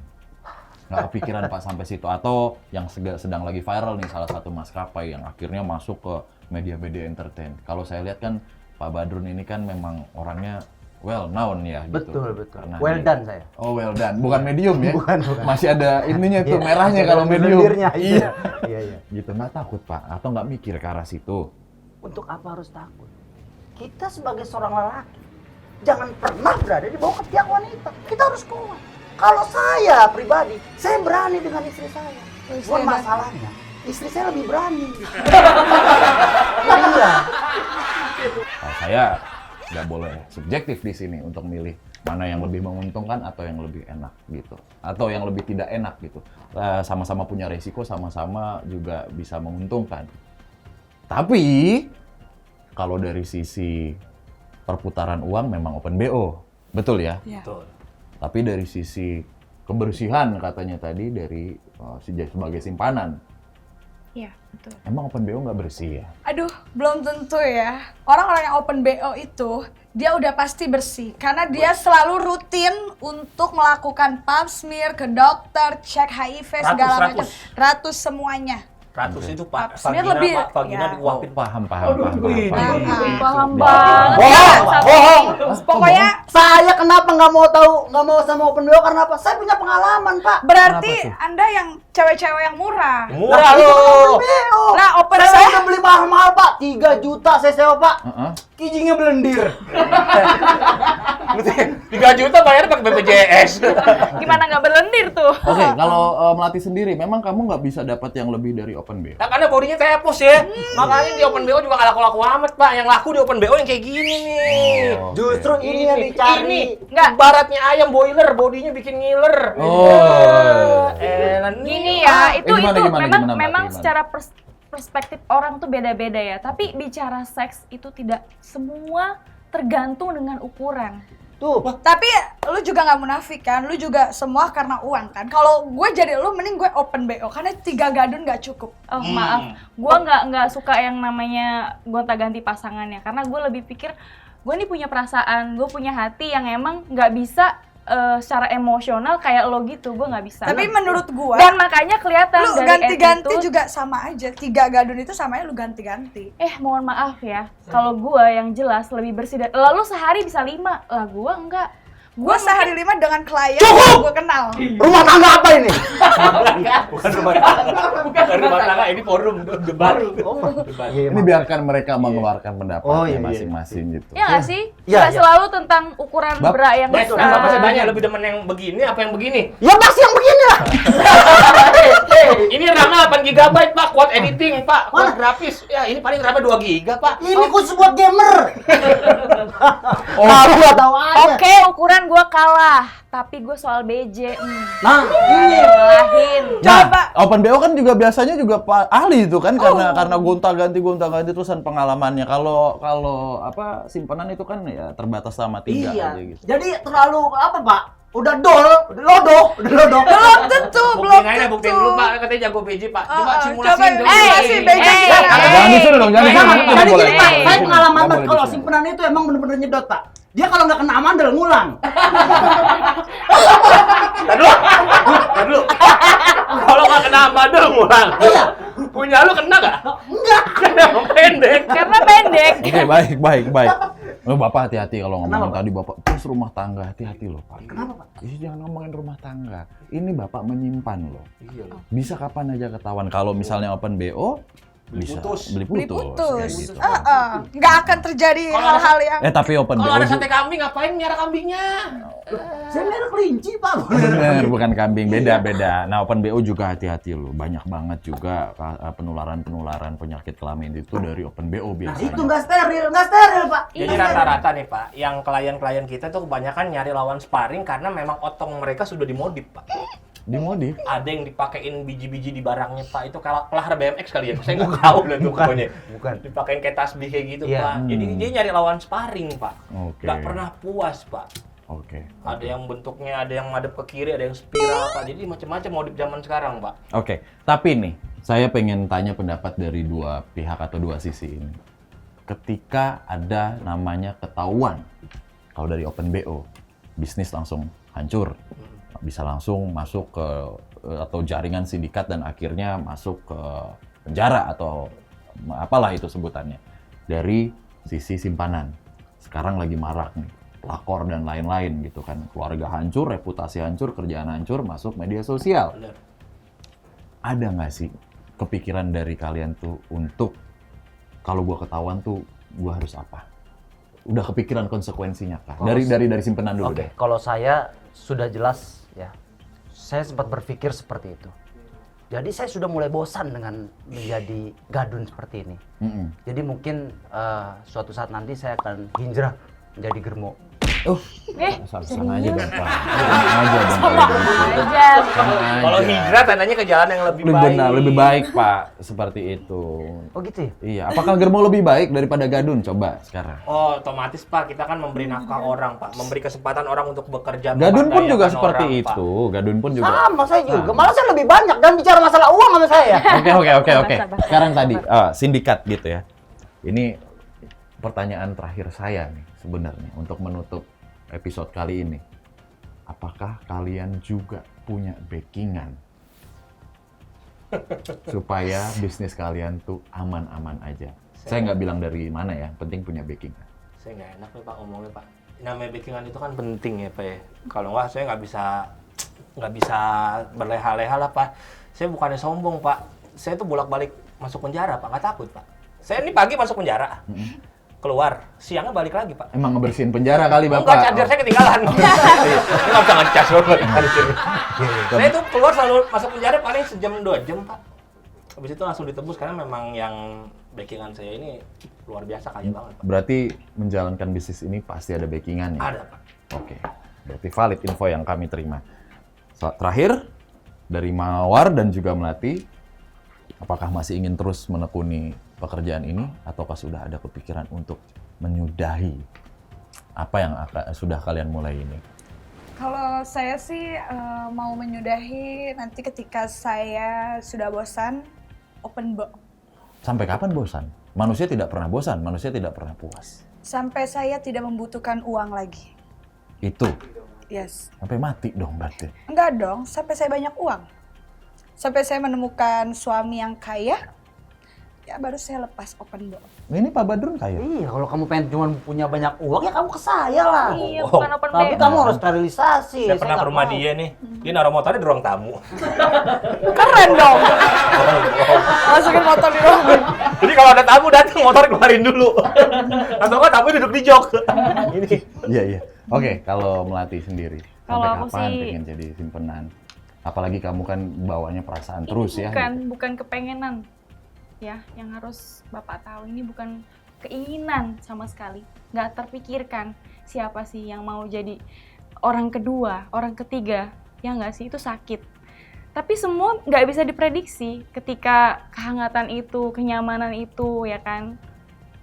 Nggak kepikiran Pak sampai situ, atau yang sedang lagi viral nih salah satu maskapai yang akhirnya masuk ke media-media entertain. Kalau saya lihat kan Pak Badrun ini kan memang orangnya well known ya gitu. Betul. Karena Well dia- done saya. Oh well done, bukan medium ya? Bukan. Masih ada ininya tuh Iya, merahnya ada kalau medium. lendirnya, Iya. Iya. Gitu, nggak takut Pak? Atau nggak mikir ke arah situ? Untuk apa harus takut? Kita sebagai seorang lelaki, jangan pernah berada di bawah ketiak wanita. Kita harus kuat. Kalau saya pribadi, saya berani dengan istri saya. Cuman masalahnya, istri saya lebih berani. Iya. Kalau saya nggak boleh subjektif di sini untuk milih mana yang lebih menguntungkan atau yang lebih enak gitu, atau yang lebih tidak enak gitu. Sama-sama punya resiko, sama-sama juga bisa menguntungkan. Tapi kalau dari sisi perputaran uang memang open BO, betul ya? Iya. Betul. Tapi dari sisi kebersihan katanya tadi dari sebagai simpanan, Iya, betul. emang open BO nggak bersih ya? Aduh, belum tentu ya. Orang-orang yang open BO itu, dia udah pasti bersih. Karena dia selalu rutin untuk melakukan pap smear ke dokter, cek HIV, segala macam. Ratus semuanya. 100 itu Pak, Sebenarnya vagina, lebih, Pak, vagina ya. diuapin. Paham. Paham banget. Bohong. Pokoknya Saya kenapa nggak mau sama Open BO karena apa? Saya punya pengalaman, Pak. berarti Kenapa tuh? Anda yang cewek-cewek yang murah. Murah Itu kan loh. Open BO. Nah, Open saya saya udah beli mahal-mahal, Pak. 3 juta saya sewa, Pak. Heeh. Kijinya belendir. 3 juta bayar pakai BPJS. Gimana nggak berlendir tuh? Oke, kalau Melati sendiri, memang kamu nggak bisa dapat yang lebih dari Open BO. Nah, karena bodinya tepos ya. Makanya di Open BO juga nggak laku-laku amat, Pak. Yang laku di Open BO yang kayak gini nih. Oh, Justru ini yang dicari. Ini Nggak. baratnya ayam boiler, bodinya bikin ngiler. Oh. Enak nih. Gini ya, itu gimana, memang Mbak? Gimana? secara perspektif orang tuh beda-beda ya. Tapi bicara seks itu tidak semua tergantung dengan ukuran. Tuh. tapi lu juga nggak munafik kan, lu juga semua karena uang kan. Kalau gue jadi lu mending gue Open BO karena 3 gadun nggak cukup. Oh maaf, gue nggak suka yang namanya gonta-ganti pasangannya karena gue lebih pikir gue nih punya perasaan, gue punya hati yang emang nggak bisa secara emosional kayak lo gitu, gue nggak bisa. Tapi menurut gue dan makanya kelihatan lu dari ganti-ganti attitude. juga sama aja. 3 gadun itu sama aja lu ganti-ganti. Mohon maaf ya, kalau gue yang jelas lebih bersih. Lalu sehari bisa 5, lah gue enggak. Gue sehari 5 dengan klien Cukup! yang gue kenal. Rumah tangga apa ini? Bukan rumah tangga. Bukan rumah tangga, ini forum debat. Debat. Ini biarkan mereka mengeluarkan Oh, pendapatnya iya. masing-masing gitu. Ya nggak sih? Iya, Nggak iya. selalu tentang ukuran Bab- bra yang Nah, itu besar. kan Bapak saya tanya lebih demen yang begini apa yang begini? Ya pasti yang begini lah. Ini RAM 8 GB Pak, kuat editing Pak, kuat grafis. Ya ini paling RAM 2 GB Pak. Ini khusus buat gamer. Aku tahu aja. Oke, ukuran gue kalah, tapi gue soal BJ. Nah, ini. Ngalahin. Coba. Nah, Open BO kan juga biasanya juga ahli itu kan karena gonta-ganti terusan pengalamannya. Kalau apa simpanan itu kan ya terbatas sama 3 Iya. aja gitu. Jadi terlalu apa, Pak? Udah lodoh. Belum tentu, belum Buktiin aja, tentu. buktiin dulu Pak, katanya jago BJ Pak. Coba simulasiin coba dulu. simulasi BJ. Jangan disuruh dong, jangan Jangan, disuruh. jadi Nggak gini, boleh. Pak, Nggak saya boleh. pengalaman Nggak banget boleh kalau disuruh. simpenan itu emang bener-bener nyedot, Pak. Dia kalau nggak kena mandel ngulang. Tar dulu. Kalau nggak kena bandel ngulang. Iya. Punya lu kena nggak? Enggak. Kena pendek. Karena pendek. Oke, baik. Oh, Bapak hati-hati kalau ngomongin tadi Bapak terus rumah tangga, hati-hati loh Pak. Kenapa, Pak? Jangan ngomongin rumah tangga. Ini Bapak menyimpan loh. Iya. Bisa kapan aja ketahuan. Kalau misalnya Open BO Beli bisa putus. beli Beli putus. putus. Kayak gitu. Nggak akan terjadi Kalau hal-hal yang Tapi Open Kalau BO ada sate kambing ngapain miara kambingnya? Saya merah kelinci, Pak. bener, bukan kambing, beda. Nah, Open BO juga hati-hati loh. Banyak banget juga penularan penyakit kelamin itu dari Open BO Nah, biasanya. itu nggak steril, Pak. Jadi rata-rata nih Pak, yang klien-klien kita tuh kebanyakan nyari lawan sparring karena memang otong mereka sudah dimodif Pak. Dimodif. Ada yang dipakein biji-biji di barangnya Pak, itu kalau pelahara BMX kali ya, saya nggak tahu lah tuh pokoknya. Bukan. Dipakein kayak tasbih kayak gitu Iya. Pak. Jadi dia nyari lawan sparring Pak. Oke. Nggak pernah puas Pak. Oke. Ada yang bentuknya, ada yang madep ke kiri, ada yang spiral Pak. Jadi macam-macam modif zaman sekarang Pak. Oke, tapi nih, saya pengen tanya pendapat dari dua pihak atau dua sisi ini. Ketika ada namanya ketahuan, kalau dari Open BO, bisnis langsung hancur. Bisa langsung masuk ke atau jaringan sindikat dan akhirnya masuk ke penjara atau apalah itu sebutannya. Dari sisi simpanan. Sekarang lagi marak nih, pelakor dan lain-lain gitu kan. Keluarga hancur, reputasi hancur, kerjaan hancur, masuk media sosial. Bener. Ada nggak sih kepikiran dari kalian tuh untuk kalau gua ketahuan tuh gua harus apa? Udah kepikiran konsekuensinya kah? Dari simpenan dulu Oke, deh. kalau saya sudah jelas ya. Saya sempat berpikir seperti itu. Jadi saya sudah mulai bosan dengan menjadi gadun seperti ini. Mm-mm. Jadi mungkin suatu saat nanti saya akan hijrah menjadi germo. Sana aja dong, Pak. Sana aja dong kalau gitu. Aja. Sana aja. Kalau hijrah tandanya ke jalan yang lebih baik. Benar, lebih baik, Pak. Seperti itu. Oh gitu ya? Iya, apakah germo lebih baik daripada gadun? Coba sekarang. Oh, otomatis Pak, kita kan memberi nafkah orang Pak, memberi kesempatan orang untuk bekerja. Gadun pun juga memberdayakan seperti orang, Pak. itu. Gadun pun juga. Sama saya juga. Malah saya lebih banyak dan bicara masalah uang sama saya. Oke. Sekarang tadi sindikat gitu ya. Ini pertanyaan terakhir saya nih sebenarnya untuk menutup episode kali ini. Apakah kalian juga punya backingan supaya bisnis kalian tuh aman-aman aja. Saya nggak bilang dari mana ya, penting punya backing. Saya nggak enak nih Pak ngomongnya Pak. Namanya backingan itu kan penting ya Pak ya. Kalau nggak saya nggak bisa berleha-leha lah Pak. Saya bukannya sombong Pak. Saya tuh bolak-balik masuk penjara Pak, nggak takut Pak. Saya ini pagi masuk penjara, keluar, siangnya balik lagi Pak. Emang ngebersihin penjara kali Bapak? Enggak, charger saya ketinggalan. Ini nggak bisa ngecas Bapak. Saya tuh keluar selalu masuk penjara paling sejam 2 jam Pak. Habis itu langsung ditebus karena memang yang backingan saya ini luar biasa kaya banget Pak. Berarti menjalankan bisnis ini pasti ada backingan ya? Ada Pak. Oke, berarti valid info yang kami terima. Terakhir, dari Mawar dan juga Melati, apakah masih ingin terus menekuni pekerjaan ini ataukah sudah ada kepikiran untuk menyudahi apa yang sudah kalian mulai ini? Kalau saya sih mau menyudahi nanti ketika saya sudah bosan, open book. Sampai kapan bosan? Manusia tidak pernah bosan, manusia tidak pernah puas. Sampai saya tidak membutuhkan uang lagi. Itu, Yes. sampai mati dong berarti. Enggak dong, sampai saya banyak uang. Sampai saya menemukan suami yang kaya, ya baru saya lepas open book. Ini Pak Badrun kaya. Iya, kalau kamu pengen cuma punya banyak uang ya kamu ke saya lah. Iya, bukan open Tapi BO. kamu harus sterilisasi. Saya pernah nggak ke rumah mau. dia nih. Dia naruh motornya di ruang tamu. Keren dong. Masukin motor di ruang. Jadi kalau ada tamu datang motor keluarin dulu. Atau enggak tamu duduk di jok. Ini. Iya, iya. Oke, kalau Melati sendiri, Kalau sampai aku kapan sih- pengen jadi simpenan? Apalagi kamu kan bawanya perasaan terus ya. Bukan kepengenan. Ya, yang harus Bapak tahu ini bukan keinginan sama sekali. Nggak terpikirkan siapa sih yang mau jadi orang kedua, orang ketiga. Ya nggak sih, itu sakit. Tapi semua nggak bisa diprediksi ketika kehangatan itu, kenyamanan itu, ya kan?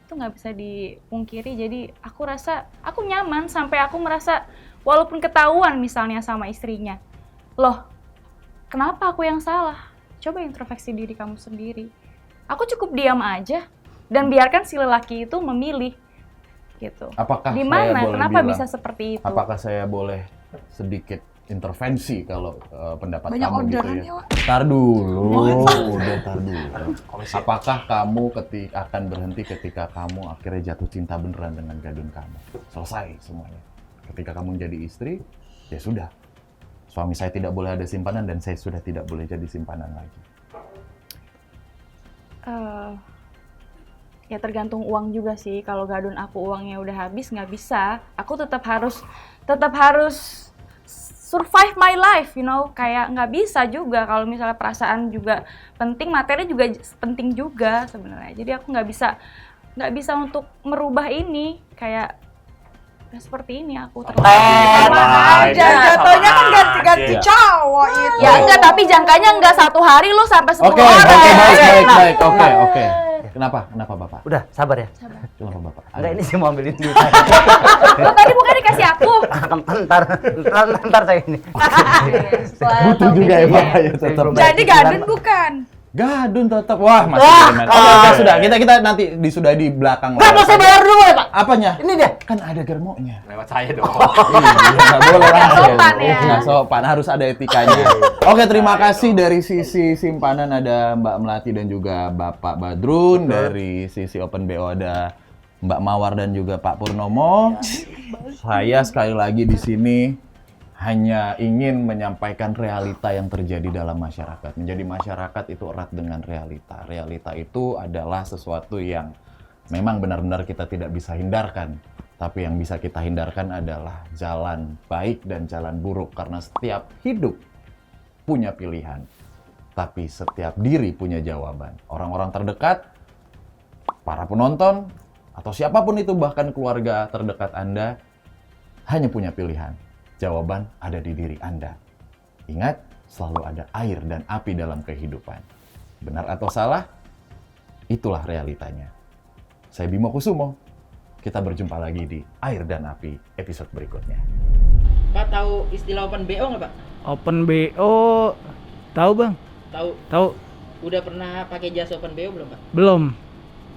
Itu nggak bisa dipungkiri. Jadi aku rasa aku nyaman sampai aku merasa walaupun ketahuan misalnya sama istrinya, loh, kenapa aku yang salah? Coba introspeksi diri kamu sendiri. Aku cukup diam aja dan biarkan si lelaki itu memilih, gitu. Apakah Di saya mana? boleh Kenapa bilang, bisa seperti itu? apakah saya boleh sedikit intervensi kalau pendapat Banyak kamu gitu orderan ya? ya, Wak. Tar dulu, udah tar dulu. Apakah kamu akan berhenti ketika kamu akhirnya jatuh cinta beneran dengan gadun kamu? Selesai semuanya. Ketika kamu menjadi istri, ya sudah. Suami saya tidak boleh ada simpanan dan saya sudah tidak boleh jadi simpanan lagi. Ya tergantung uang juga sih. Kalau gadun aku uangnya udah habis, nggak bisa. Aku tetap harus survive my life, you know. Kayak nggak bisa juga kalau misalnya perasaan juga penting, materi juga penting juga sebenarnya. Jadi aku nggak bisa untuk merubah ini. Kayak ya seperti ini aku terlalu. Sama aja, jatuhnya kan ganti-ganti aja. cowok itu. Ya enggak, tapi jangkanya enggak 1 hari lu sampai 10 Oke, orang. baik. Oke. Kenapa Bapak? Udah, sabar ya. Kenapa Bapak? Enggak, ini sih mau ambilin duit. Lu tadi bukan dikasih aku. Ntar saya ini. Butuh juga ya Bapak ya tetap. Jadi gadun bukan. Gadun tetap. Wah, masih gimana? Oke, sudah. Kita nanti sudah di belakang. Nggak mau saya bayar dulu ya Pak. Apanya? Ini dia. Kan ada germonya. Lewat saya dong. Iya, nggak boleh langsung. sopan ya. Nggak sopan, harus ada etikanya. Oke, terima kasih dari sisi simpanan ada Mbak Melati dan juga Bapak Badrun. Dari sisi Open BO ada Mbak Mawar dan juga Pak Purnomo. Saya sekali lagi di sini hanya ingin menyampaikan realita yang terjadi dalam masyarakat. Menjadi masyarakat itu erat dengan realita. Realita itu adalah sesuatu yang memang benar-benar kita tidak bisa hindarkan. Tapi yang bisa kita hindarkan adalah jalan baik dan jalan buruk. Karena setiap hidup punya pilihan. Tapi setiap diri punya jawaban. Orang-orang terdekat, para penonton, atau siapapun itu bahkan keluarga terdekat Anda, hanya punya pilihan. Jawaban ada di diri Anda. Ingat, selalu ada air dan api dalam kehidupan. Benar atau salah, itulah realitanya. Saya Bimo Kusumo. Kita berjumpa lagi di Air dan Api episode berikutnya. Pak tahu istilah open BO nggak Pak? Open BO tahu Bang? Tahu. Udah pernah pakai jasa open BO belum Pak? Belum.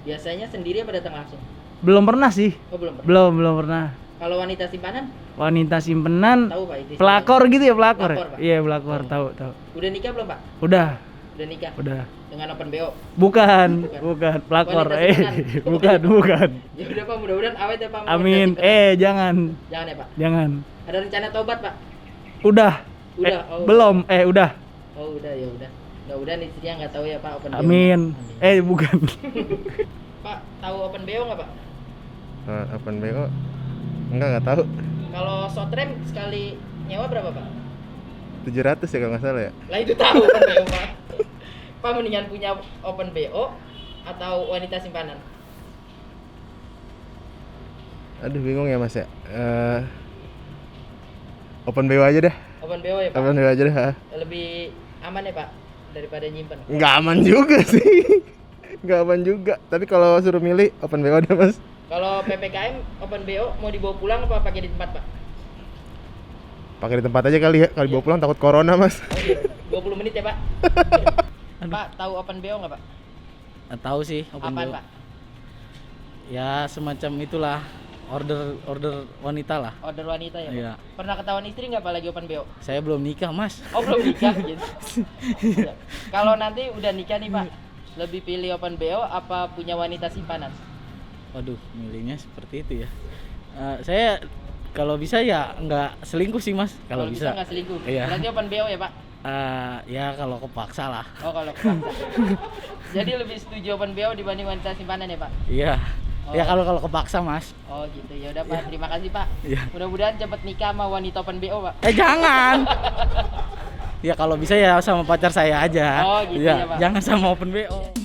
Biasanya sendiri apa datang langsung? Belum pernah sih. Oh belum pernah. Belum pernah. Kalau wanita simpanan Wanita simpenan tahu Pak itu. pelakor gitu ya, pelakor. Pelakor, Pak. Iya, pelakor, Oh. tahu. Udah nikah belum Pak? Udah. Udah nikah? Udah. Dengan open BO? Bukan, bukan pelakor. Wanita simpanan? Bukan. Ya udah Pak, mudah-mudahan awet ya Pak. Amin. Jangan. Jangan ya Pak? Jangan. Ada rencana tobat Pak? Udah. Udah, oh, Belum. Udah. Oh udah, ya udah. Mudah-mudahan istrinya nggak tahu ya Pak open BO. Amin. Bukan. Pak, tahu open BO nggak Pak? Open BO? Enggak tahu. Kalau sotrem sekali nyewa berapa Pak? 700 ya kalau nggak salah ya. Lah itu tahu open BO Pak. Pak mendingan punya open BO atau wanita simpanan? Aduh bingung ya Mas ya. Open BO aja deh. Open BO ya Pak? Open BO aja deh. Lebih aman ya Pak daripada nyimpen? Nggak aman juga sih. Nggak aman juga. Tapi kalau suruh milih open BO deh Mas. Kalau PPKM open BO mau dibawa pulang apa pakai di tempat Pak? Pakai di tempat aja kali ya. Kalau dibawa pulang takut corona Mas. Oh iya, 20 menit ya Pak. Pak, tahu open BO nggak Pak? Tahu sih open Apaan BO. Pak? Ya semacam itulah order wanita lah. Order wanita ya Pak? Iya. Pernah ketahuan istri nggak Pak lagi open BO? Saya belum nikah mas. Oh belum nikah gitu. Ya. Kalau nanti udah nikah nih Pak, lebih pilih open BO apa punya wanita simpanan? Waduh, milihnya seperti itu ya. Saya kalau bisa ya nggak selingkuh sih mas. Kalau bisa. Nggak selingkuh. Iya. Berarti open BO ya Pak? Ya kalau kepaksa lah. Oh kalau kepaksa. Jadi lebih setuju open BO dibanding wanita simpanan ya Pak? Iya. Oh. Ya kalau kepaksa mas. Oh gitu ya udah Pak. Terima kasih Pak. Iya. Mudah-mudahan cepat nikah sama wanita open BO Pak. Jangan. Ya kalau bisa ya sama pacar saya aja. Oh gitu ya ya Pak. Jangan sama open BO.